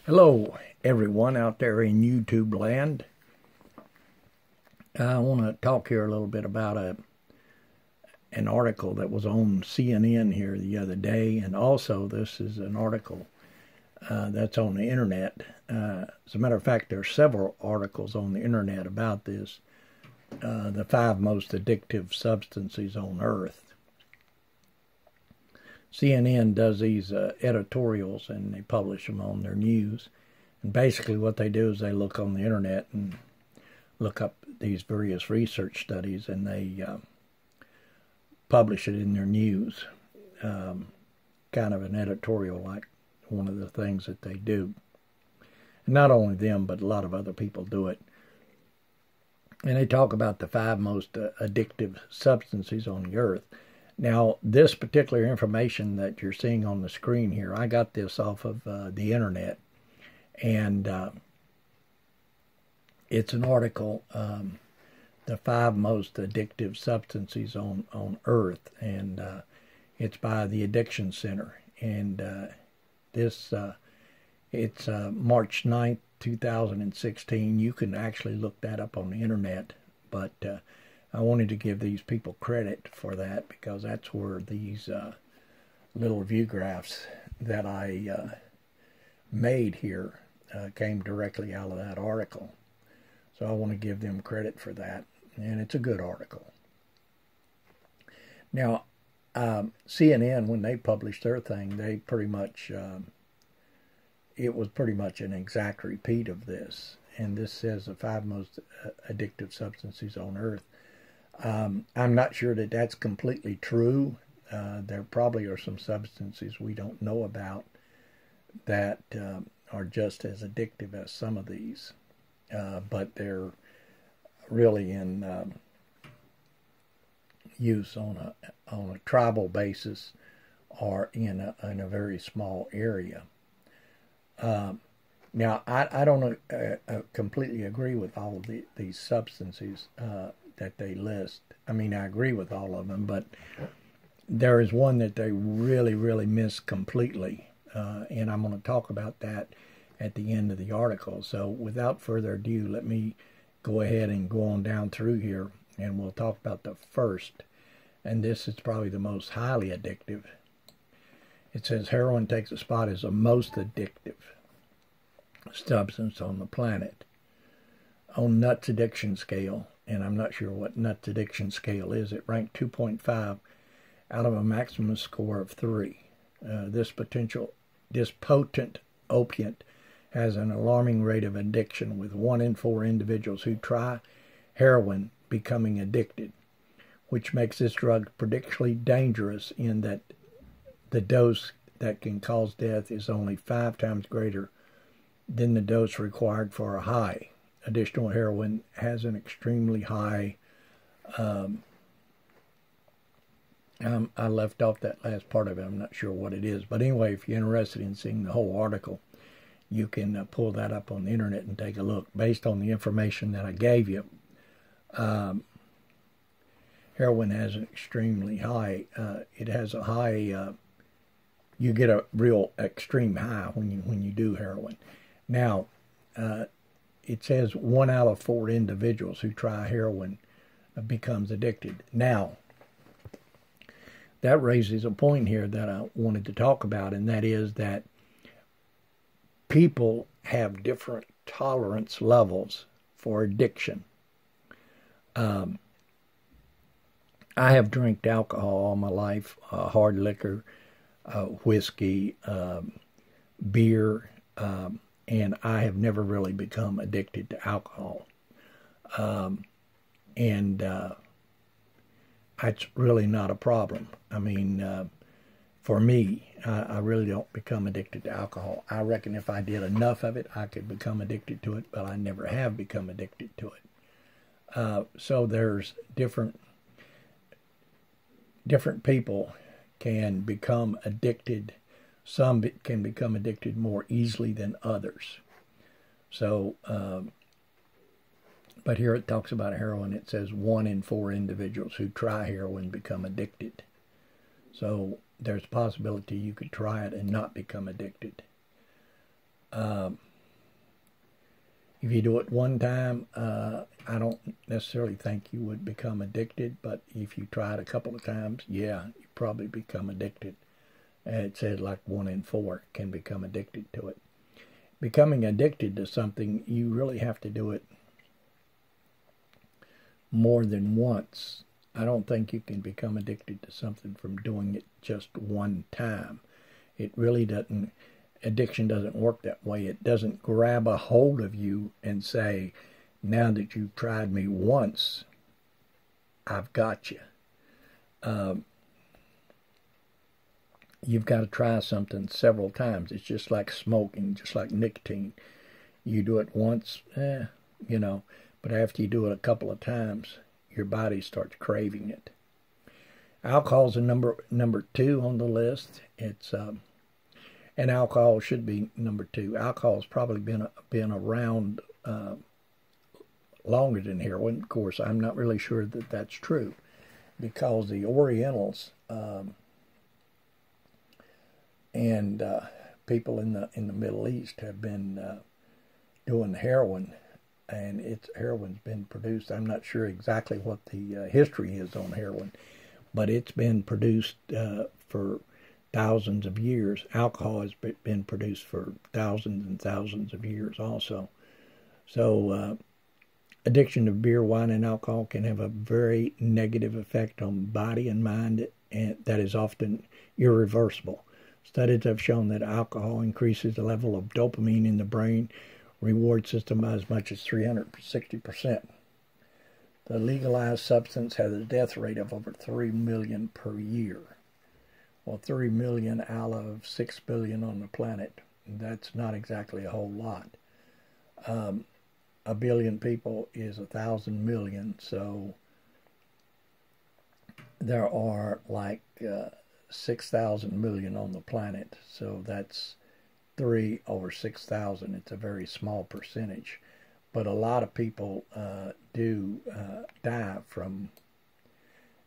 Hello, everyone out there in YouTube land. I want to talk here a little bit about an article that was on CNN here the other day, and also this is an article that's on the internet. As a matter of fact, there are several articles on the internet about this, the 5 most addictive substances on Earth. CNN does these editorials and they publish them on their news. And basically what they do is they look on the internet and look up these various research studies and they publish it in their news. Kind of an editorial, like one of the things that they do. And not only them, but a lot of other people do it. And they talk about the 5 most addictive substances on the earth. Now, this particular information that you're seeing on the screen here, I got this off of the internet, and it's an article, the 5 most addictive substances on Earth, and it's by the Addiction Center, and it's March 9th, 2016. You can actually look that up on the internet, but I wanted to give these people credit for that because that's where these little view graphs that I made here came directly out of that article. So I want to give them credit for that, and it's a good article. Now, CNN, when they published their thing, they pretty much, it was pretty much an exact repeat of this. And this says the 5 most addictive substances on Earth. I'm not sure that that's completely true. There probably are some substances we don't know about that are just as addictive as some of these, but they're really in use on a tribal basis or in a very small area. Now, I don't completely agree with all of these substances that they list. I mean, I agree with all of them, but there is one that they really miss completely, and I'm going to talk about that at the end of the article. So without further ado, let me go ahead and go on down through here, and we'll talk about the first, and this is probably the most highly addictive. It says heroin takes a spot as the most addictive substance on the planet. On Nuts addiction scale, and I'm not sure what Nuts addiction scale is, it ranked 2.5 out of a maximum score of 3. This potent opiate has an alarming rate of addiction, with 1 in 4 individuals who try heroin becoming addicted, which makes this drug particularly dangerous in that the dose that can cause death is only 5 times greater than the dose required for a high. Additional heroin has an extremely high, I left off that last part of it, I'm not sure what it is. But anyway, if you're interested in seeing the whole article, you can pull that up on the internet and take a look. Based on the information that I gave you, heroin has an extremely high, it has a high, you get a real extreme high when you do heroin. Now, it says 1 out of 4 individuals who try heroin becomes addicted. Now, that raises a point here that I wanted to talk about, and that is that people have different tolerance levels for addiction. I have drank alcohol all my life, hard liquor, whiskey, beer, and I have never really become addicted to alcohol. It's really not a problem. I mean, for me, I really don't become addicted to alcohol. I reckon if I did enough of it, I could become addicted to it, but I never have become addicted to it. So there's different people can become addicted. Some can become addicted more easily than others. So, but here it talks about heroin. It says 1 in 4 individuals who try heroin become addicted. So there's a possibility you could try it and not become addicted. If you do it one time, I don't necessarily think you would become addicted, but if you try it a couple of times, yeah, you probably become addicted. It says like 1 in 4 can become addicted to it. Becoming addicted to something, you really have to do it more than once. I don't think you can become addicted to something from doing it just one time. It really doesn't, addiction doesn't work that way. It doesn't grab a hold of you and say, now that you've tried me once, I've got you. You've got to try something several times. It's just like smoking, just like nicotine. You do it once, you know, but after you do it a couple of times, your body starts craving it. Alcohol's a number 2 on the list. It's and alcohol should be number 2. Alcohol's probably been around longer than heroin. Of course, I'm not really sure that that's true, because the Orientals and people in the Middle East have been doing heroin, and heroin's been produced. I'm not sure exactly what the history is on heroin, but it's been produced for thousands of years. Alcohol has been produced for thousands and thousands of years also. So addiction to beer, wine, and alcohol can have a very negative effect on body and mind, and that is often irreversible. Studies have shown that alcohol increases the level of dopamine in the brain reward system by as much as 360%. The legalized substance has a death rate of over 3 million per year. Well, 3 million out of 6 billion on the planet. That's not exactly a whole lot. 1 billion people is 1,000 million, so there are like 6,000 million on the planet. So that's 3 over 6,000. It's a very small percentage. But a lot of people do die from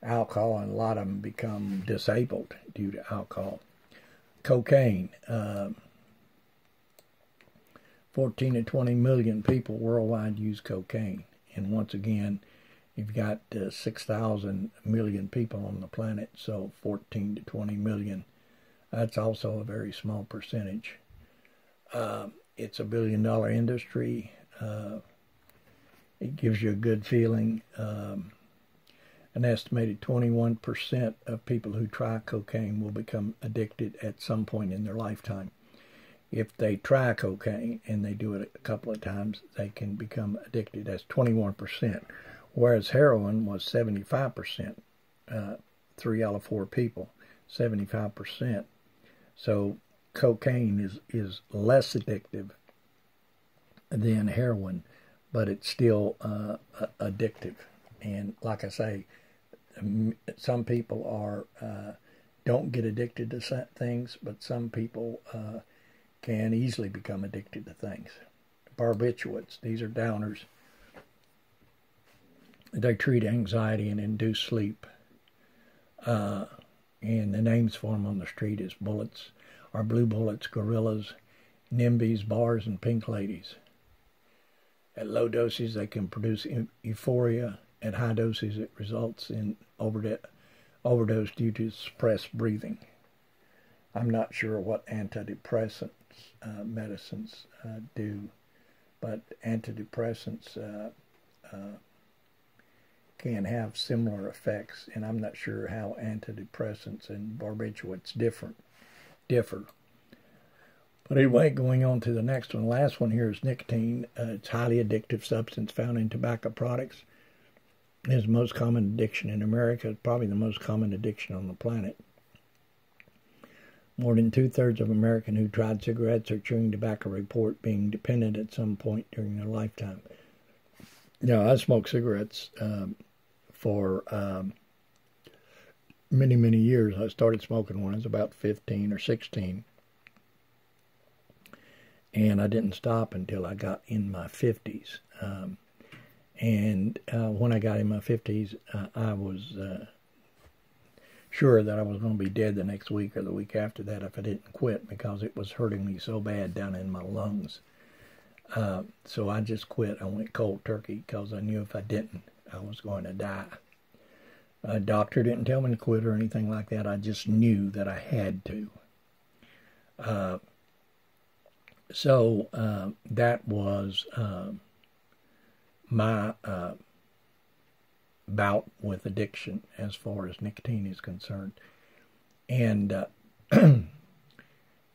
alcohol, and a lot of them become disabled due to alcohol. Cocaine. 14 to 20 million people worldwide use cocaine. And once again, you've got 6,000 million people on the planet, so 14 to 20 million. That's also a very small percentage. It's $1 billion industry. It gives you a good feeling. An estimated 21% of people who try cocaine will become addicted at some point in their lifetime. If they try cocaine and they do it a couple of times, they can become addicted. That's 21%, whereas heroin was 75%. 3 out of 4 people, 75%. So cocaine is less addictive than heroin, but it's still addictive. And like I say, some people don't get addicted to things, but some people can easily become addicted to things. Barbiturates, these are downers. They treat anxiety and induce sleep. And the names for them on the street is bullets, or blue bullets, gorillas, NIMBYs, bars, and pink ladies. At low doses, they can produce euphoria. At high doses, it results in overdose due to suppressed breathing. I'm not sure what antidepressants medicines do, but antidepressants can have similar effects, and I'm not sure how antidepressants and barbiturates differ. But anyway, going on to the next one. The last one here is nicotine. It's a highly addictive substance found in tobacco products. It is the most common addiction in America. It's probably the most common addiction on the planet. More than 2/3 of Americans who tried cigarettes or chewing tobacco report being dependent at some point during their lifetime. Now, I smoked cigarettes for many, many years. I started smoking when I was about 15 or 16. And I didn't stop until I got in my 50s. And when I got in my 50s, I was sure that I was going to be dead the next week or the week after that if I didn't quit, because it was hurting me so bad down in my lungs. So I just quit. I went cold turkey because I knew if I didn't, I was going to die. A doctor didn't tell me to quit or anything like that. I just knew that I had to. So that was my bout with addiction as far as nicotine is concerned. And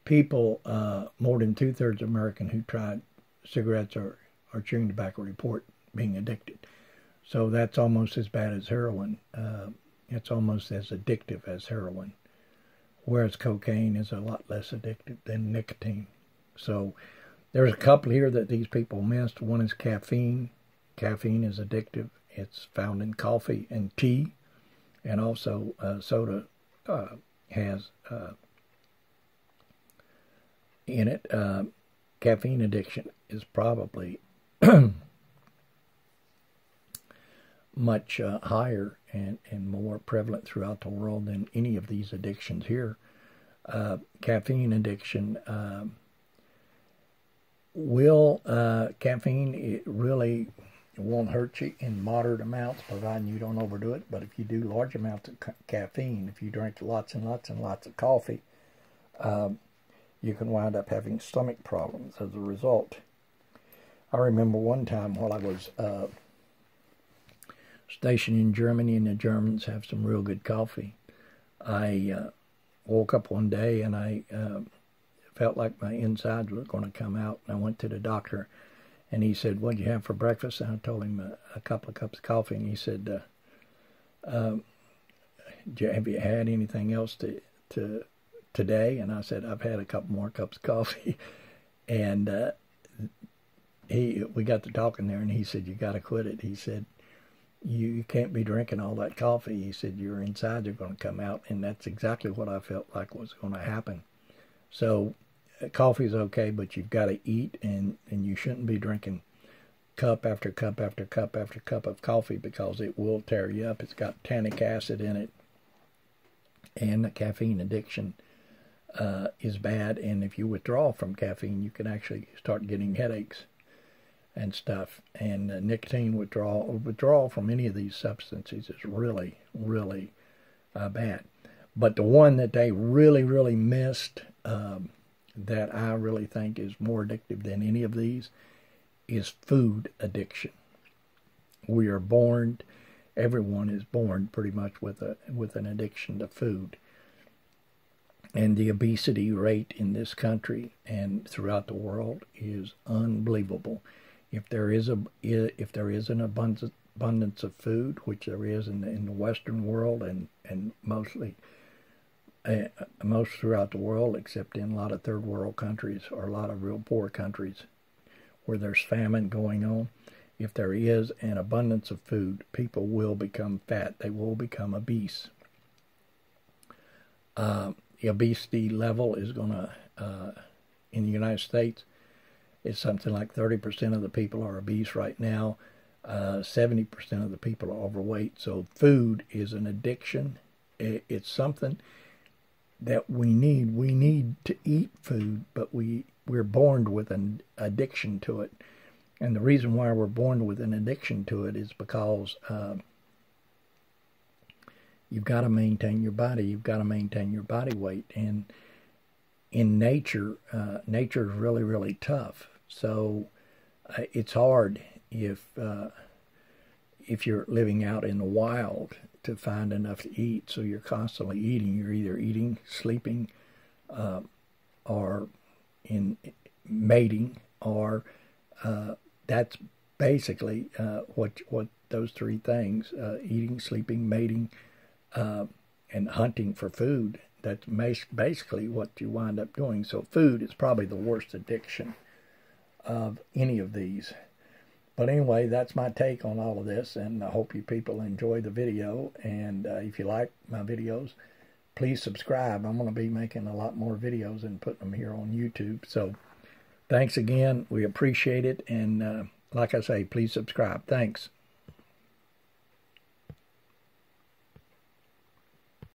people, more than 2/3 American who tried cigarettes or chewing tobacco report being addicted. So that's almost as bad as heroin. It's almost as addictive as heroin, whereas cocaine is a lot less addictive than nicotine. So there's a couple here that these people missed. One is caffeine. Caffeine is addictive. It's found in coffee and tea, and also soda has in it. Caffeine addiction is probably much higher and more prevalent throughout the world than any of these addictions here. Caffeine addiction caffeine, it really won't hurt you in moderate amounts, providing you don't overdo it. But if you do large amounts of caffeine, if you drink lots and lots and lots of coffee, you can wind up having stomach problems as a result. I remember one time while I was stationed in Germany, and the Germans have some real good coffee. I woke up one day and I felt like my insides were going to come out, and I went to the doctor, and he said, "What'd you have for breakfast?" And I told him a couple of cups of coffee, and he said, "Have you had anything else today?" And I said, "I've had a couple more cups of coffee." And we got to talking there, and he said, "You got to quit it." He said, you can't be drinking all that coffee. He said, your insides are going to come out. And that's exactly what I felt like was going to happen. So coffee's okay, but you've got to eat, and you shouldn't be drinking cup after cup after cup after cup of coffee, because it will tear you up. It's got tannic acid in it, and the caffeine addiction is bad. And if you withdraw from caffeine, you can actually start getting headaches and stuff. And nicotine withdrawal from any of these substances is really, really bad. But the one that they really, really missed, that I really think is more addictive than any of these, is food addiction. We are born, everyone is born pretty much with an addiction to food. And the obesity rate in this country and throughout the world is unbelievable. If there is an abundance of food, which there is in the Western world and mostly most throughout the world, except in a lot of third world countries or a lot of real poor countries where there's famine going on, if there is an abundance of food, people will become fat. They will become obese. The obesity level is going to, in the United States, it's something like 30% of the people are obese right now. 70% of the people are overweight. So food is an addiction. It's something that we need. We need to eat food, but we're born with an addiction to it. And the reason why we're born with an addiction to it is because you've got to maintain your body. You've got to maintain your body weight. And in nature, nature is really, really tough. So it's hard if you're living out in the wild to find enough to eat. So you're constantly eating. You're either eating, sleeping, or in mating, or that's basically what those three things: eating, sleeping, mating, and hunting for food. That's basically what you wind up doing. So food is probably the worst addiction of any of these. But anyway, that's my take on all of this, and I hope you people enjoy the video. And if you like my videos, please subscribe. I'm going to be making a lot more videos and putting them here on YouTube. So thanks again. We appreciate it. And like I say, please subscribe. Thanks.